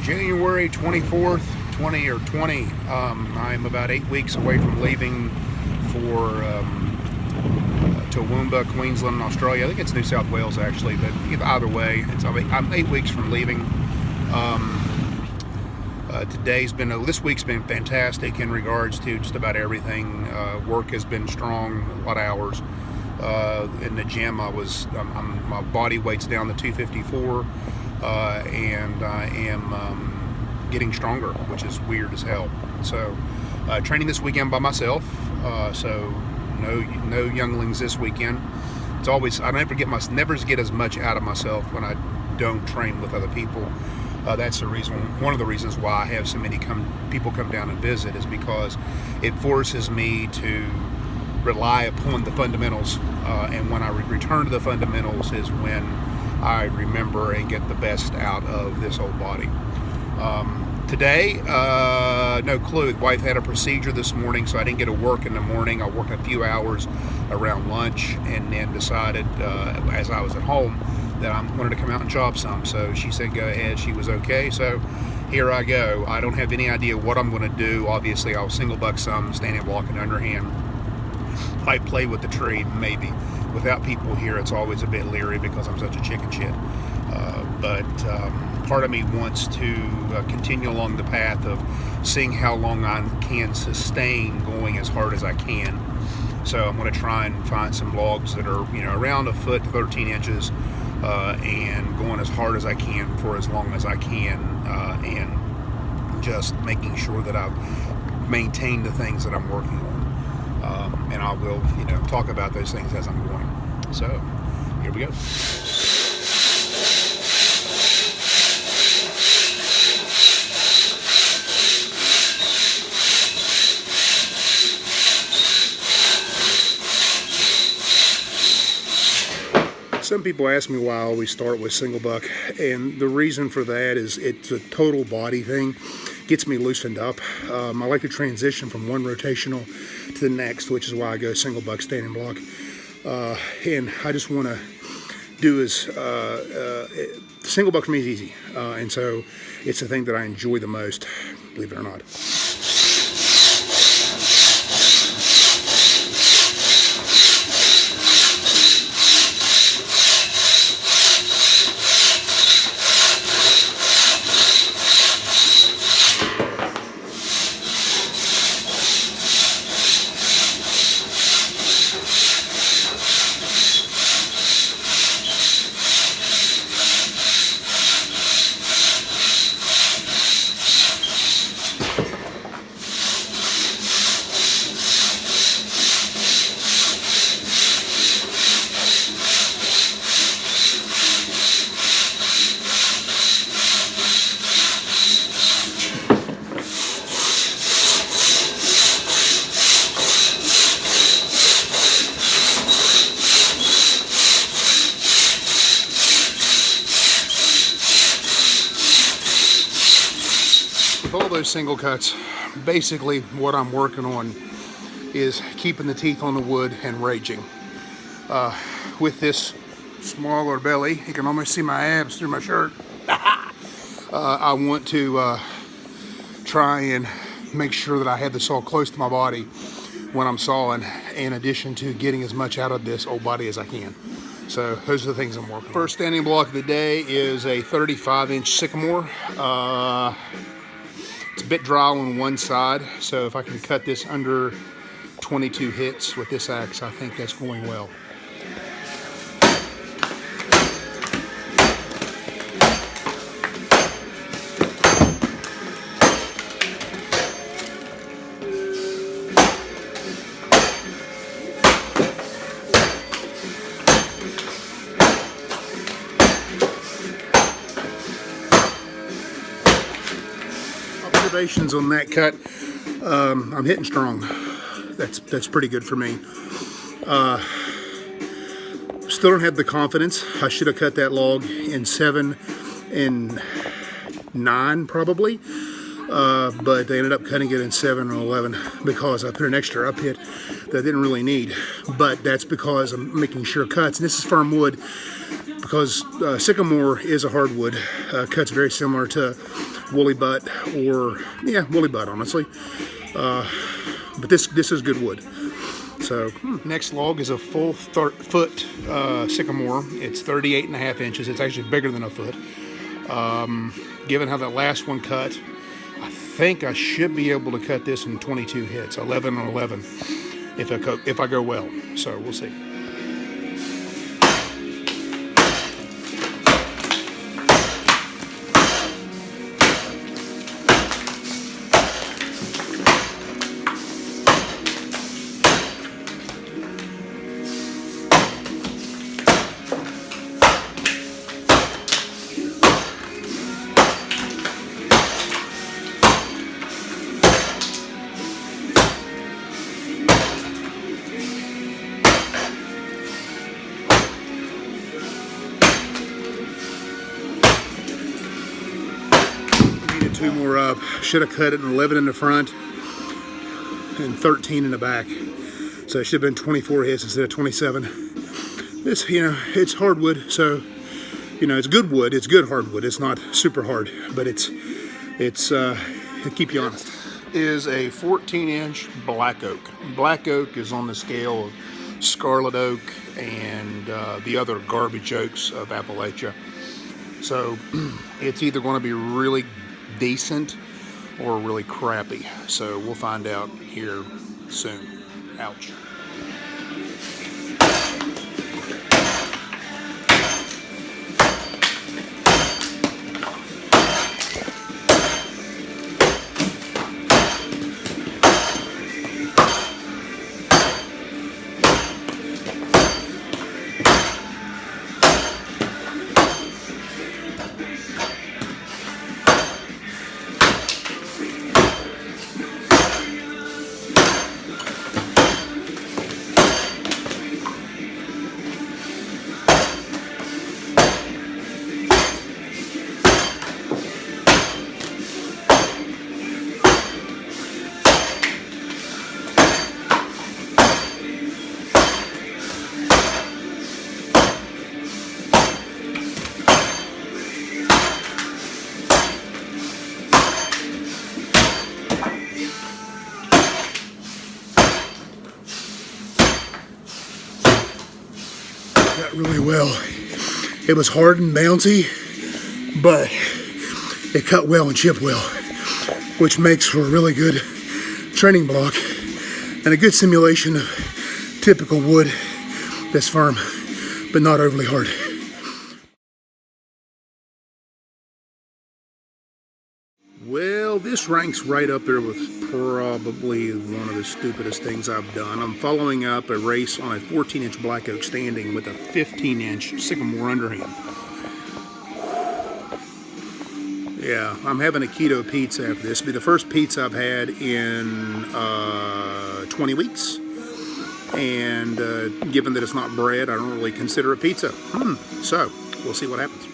January 24th, 20. I'm about 8 weeks away from leaving for Toowoomba, Queensland, Australia. I think it's New South Wales actually, but either way, I'm 8 weeks from leaving. This week's been fantastic in regards to just about everything. Work has been strong, a lot of hours. In the gym, my body weight's down to 254, and I am getting stronger, which is weird as hell. So, training this weekend by myself. So no younglings this weekend. I never get as much out of myself when I don't train with other people. That's one of the reasons why I have so many people come down and visit, is because it forces me to rely upon the fundamentals, and when I return to the fundamentals is when I remember and get the best out of this old body. Today, no clue. Wife had a procedure this morning, so I didn't get to work in the morning. I worked a few hours around lunch, and then decided, as I was at home, that I wanted to come out and chop some. So she said go ahead. She was okay. So here I go. I don't have any idea what I'm going to do. Obviously, I'll single buck some, standing block and underhand. Might play with the tree, maybe. Without people here, it's always a bit leery because I'm such a chicken shit. But part of me wants to continue along the path of seeing how long I can sustain going as hard as I can. So I'm going to try and find some logs that are, around a foot to 13 inches, and going as hard as I can for as long as I can, and just making sure that I've maintained the things that I'm working on. And I will, talk about those things as I'm going. So, here we go. Some people ask me why I always start with single buck, and the reason for that is it's a total body thing. Gets me loosened up. I like to transition from one rotational to the next, which is why I go single buck, standing block. And I just want to do single buck for me is easy, and so it's the thing that I enjoy the most, believe it or not. With all those single cuts, basically what I'm working on is keeping the teeth on the wood and raging. With this smaller belly, you can almost see my abs through my shirt. I want to try and make sure that I have the saw close to my body when I'm sawing, in addition to getting as much out of this old body as I can. So those are the things I'm working on. First standing block of the day is a 35-inch sycamore. It's a bit dry on one side, so if I can cut this under 22 hits with this axe, I think that's going well. Observations on that cut, I'm hitting strong. That's pretty good for me. Still don't have the confidence. I should have cut that log in 7 and 9 probably, but they ended up cutting it in 7 and 11 because I put an extra up hit that I didn't really need. But that's because I'm making sure cuts, and this is firm wood. because sycamore is a hardwood, cuts very similar to woolly butt, or yeah, woolly butt, honestly. But this is good wood. So next log is a full foot sycamore. It's 38.5 inches. It's actually bigger than a foot. Given how that last one cut, I think I should be able to cut this in 22 hits, 11 on 11, if I go well. So we'll see. Two more up. Should have cut it in 11 in the front and 13 in the back. So it should have been 24 hits instead of 27. This, it's hardwood, so it's good wood. It's good hardwood. It's not super hard, but it'll keep you honest. Is a 14-inch black oak. Black oak is on the scale of scarlet oak and the other garbage oaks of Appalachia. So it's either going to be really decent or really crappy. So we'll find out here soon. Ouch. Got really well. It was hard and bouncy, but it cut well and chipped well, which makes for a really good training block and a good simulation of typical wood that's firm but not overly hard. Well, this ranks right up there with probably one of the stupidest things I've done. I'm following up a race on a 14-inch black oak standing with a 15-inch sycamore underhand. Yeah, I'm having a keto pizza after this. It'll be the first pizza I've had in 20 weeks. And given that it's not bread, I don't really consider it pizza. So, we'll see what happens.